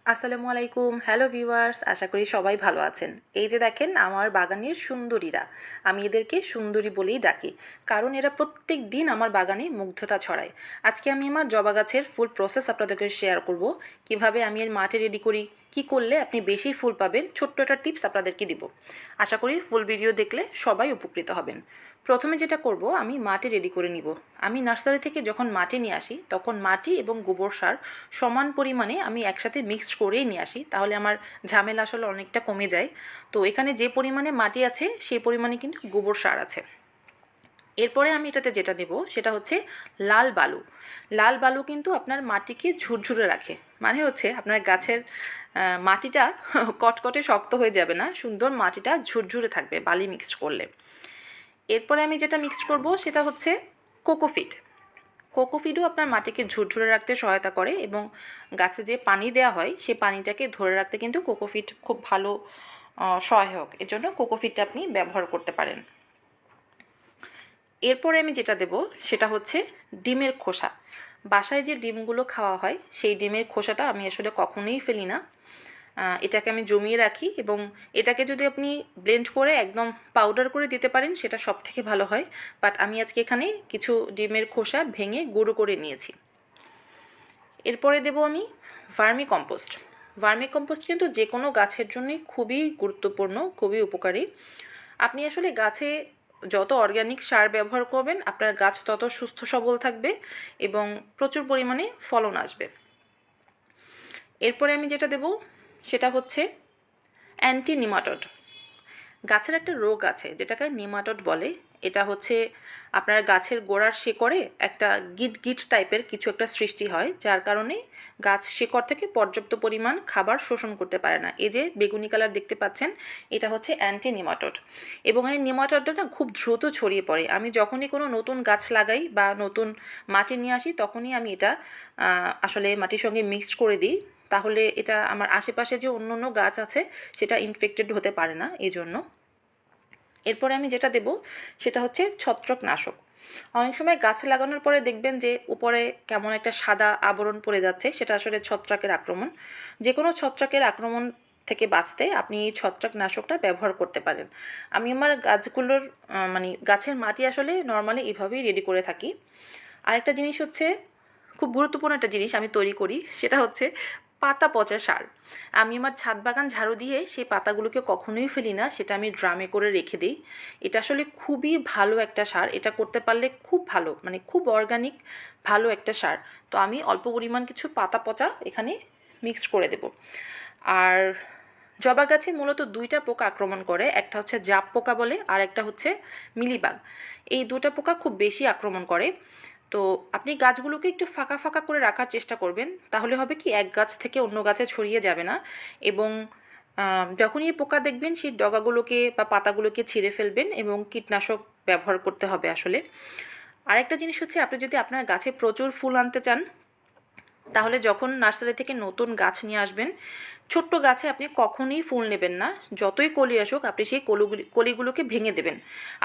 আসসালামু আলাইকুম, hello viewers, আশা করি সবাই ভালো আছেন। এই যে দেখেন আমার বাগানের সুন্দরীরা, আমি এদেরকে সুন্দরী বলেই ডাকি, কারণ এরা প্রত্যেক দিন আমার বাগানে মুগ্ধতা ছড়ায়। আজকে আমি আমার জবা গাছের ফুল প্রসেস আপনাদেরকে শেয়ার করব, কিভাবে আমি এর মাটি রেডি করি, কি করলে আপনি বেশি ফুল পাবেন, ছোট্ট একটা টিপস আপনাদেরকে দিব। আশা করি ফুল ভিডিও দেখলে সবাই উপকৃত হবেন। প্রথমে যেটা করব, আমি মাটি রেডি করে নিব। আমি নার্সারি থেকে যখন মাটি নিয়ে আসি তখন মাটি এবং গোবর সার সমান পরিমাণে আমি একসাথে মিক্সড করেই নিয়ে আসি, তাহলে আমার ঝামেলা আসলে অনেকটা কমে যায়। তো এখানে যে পরিমাণে মাটি আছে সেই পরিমাণে কিন্তু গোবর সার আছে। এরপরে আমি এটাতে যেটা দেব সেটা হচ্ছে লাল বালু। লাল বালু কিন্তু আপনার মাটিকে ঝুরঝুরে রাখে, মানে হচ্ছে আপনার গাছের মাটিটা কটকটে শক্ত হয়ে যাবে না, সুন্দর মাটিটা ঝুরঝুরে থাকবে বালি মিক্সড করলে। এরপরে আমি যেটা মিক্স করব সেটা হচ্ছে কোকোফিট। কোকোফিডও আপনার মাটিকে ঝুরঝুরে রাখতে সহায়তা করে এবং গাছে যে পানি দেওয়া হয় সেই পানিটাকে ধরে রাখতে কিন্তু কোকোফিট খুব ভালো সহায়ক। এজন্য কোকোফিটটা আপনি ব্যবহার করতে পারেন। এরপরে আমি যেটা দেব সেটা হচ্ছে ডিমের খোসা। বাসায় যে ডিমগুলো খাওয়া হয় সেই ডিমের খোসাটা আমি আসলে কখনোই ফেলি না। এটাকে আমি জমিয়ে রাখি এবং এটাকে যদি আপনি ব্লেন্ড করে একদম পাউডার করে দিতে পারেন সেটা সব থেকে ভালো হয়। বাট আমি আজকে এখানে কিছু ডিমের খোসা ভেঙে গুঁড়ো করে নিয়েছি। এরপরে দেব আমি ভার্মি কম্পোস্ট। ভার্মি কম্পোস্ট কিন্তু যে কোনো গাছের জন্যই খুবই গুরুত্বপূর্ণ, খুবই উপকারী। আপনি আসলে গাছে যত অর্গ্যানিক সার ব্যবহার করবেন আপনার গাছ তত সুস্থ সবল থাকবে এবং প্রচুর পরিমাণে ফলন আসবে। এরপরে আমি যেটা দেব সেটা হচ্ছে অ্যান্টি নিমাটোড। গাছের একটা রোগ আছে যেটাকে নিমাটোড বলে। এটা হচ্ছে আপনার গাছের গোড়ার শিকড়ে একটা গিট গিট টাইপের কিছু একটা সৃষ্টি হয়, যার কারণে গাছ শিকড় থেকে পর্যাপ্ত পরিমাণ খাবার শোষণ করতে পারে না। এই যে বেগুনি কালার দেখতে পাচ্ছেন, এটা হচ্ছে অ্যান্টি নিমাটোড। এবং এই নিমাটোডটা না খুব দ্রুত ছড়িয়ে পড়ে। আমি যখনই কোনো নতুন গাছ লাগাই বা নতুন মাটি নিয়ে আসি তখনই আমি এটা আসলে মাটির সঙ্গে মিক্সড করে দিই, তাহলে এটা আমার আশেপাশে যে অন্য অন্য গাছ আছে সেটা ইনফেক্টেড হতে পারে না, এই জন্য। এরপরে আমি যেটা দেব সেটা হচ্ছে ছত্রাকনাশক। অনেক সময় গাছ লাগানোর পরে দেখবেন যে উপরে কেমন একটা সাদা আবরণ পড়ে যাচ্ছে, সেটা আসলে ছত্রাকের আক্রমণ। যে কোনো ছত্রাকের আক্রমণ থেকে বাঁচতে আপনি এই ছত্রাকনাশকটা ব্যবহার করতে পারেন। আমি আমার গাছগুলোর মানে গাছের মাটি আসলে নর্মালি এভাবেই রেডি করে থাকি। আরেকটা জিনিস হচ্ছে, খুব গুরুত্বপূর্ণ একটা জিনিস আমি তৈরি করি, সেটা হচ্ছে পাতা পচা সার। আমি আমার ছাদ বাগান ঝাড়ু দিয়ে সেই পাতাগুলোকে কখনোই ফেলি না, সেটা আমি ড্রামে করে রেখে দিই। এটা আসলে খুবই ভালো একটা সার, এটা করতে পারলে খুব ভালো, মানে খুব অর্গানিক ভালো একটা সার। তো আমি অল্প পরিমাণ কিছু পাতা পচা এখানে মিক্সড করে দেব। আর জবা গাছে মূলত দুইটা পোকা আক্রমণ করে, একটা হচ্ছে জাপ পোকা বলে আর একটা হচ্ছে মিলিবাগ। এই দুটো পোকা খুব বেশি আক্রমণ করে। তো আপনি গাছগুলোকে একটু ফাঁকা ফাঁকা করে রাখার চেষ্টা করবেন, তাহলে হবে কি এক গাছ থেকে অন্য গাছে ছড়িয়ে যাবে না। এবং যখনই এই পোকা দেখবেন সেই ডগাগুলোকে বা পাতাগুলোকে ছিঁড়ে ফেলবেন এবং কীটনাশক ব্যবহার করতে হবে আসলে। আরেকটা জিনিস হচ্ছে, আপনি যদি আপনার গাছে প্রচুর ফুল আনতে চান তাহলে যখন নার্সারি থেকে নতুন গাছ নিয়ে আসবেন, ছোট্ট গাছে আপনি কখনোই ফুল নেবেন না। যতই কলি আসুক আপনি সেই কলিগুলোকে ভেঙে দেবেন।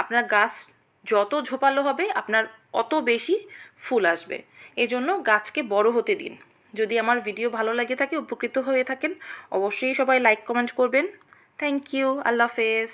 আপনার গাছ যত ঝোপালো হবে আপনার অত বেশি ফুল আসবে। এই জন্য গাছকে বড় হতে দিন। যদি আমার ভিডিও ভালো লাগে থাকে, উপকৃত হয়ে থাকেন, অবশ্যই সবাই লাইক কমেন্ট করবেন। থ্যাংক ইউ, আল্লাহ হাফেজ।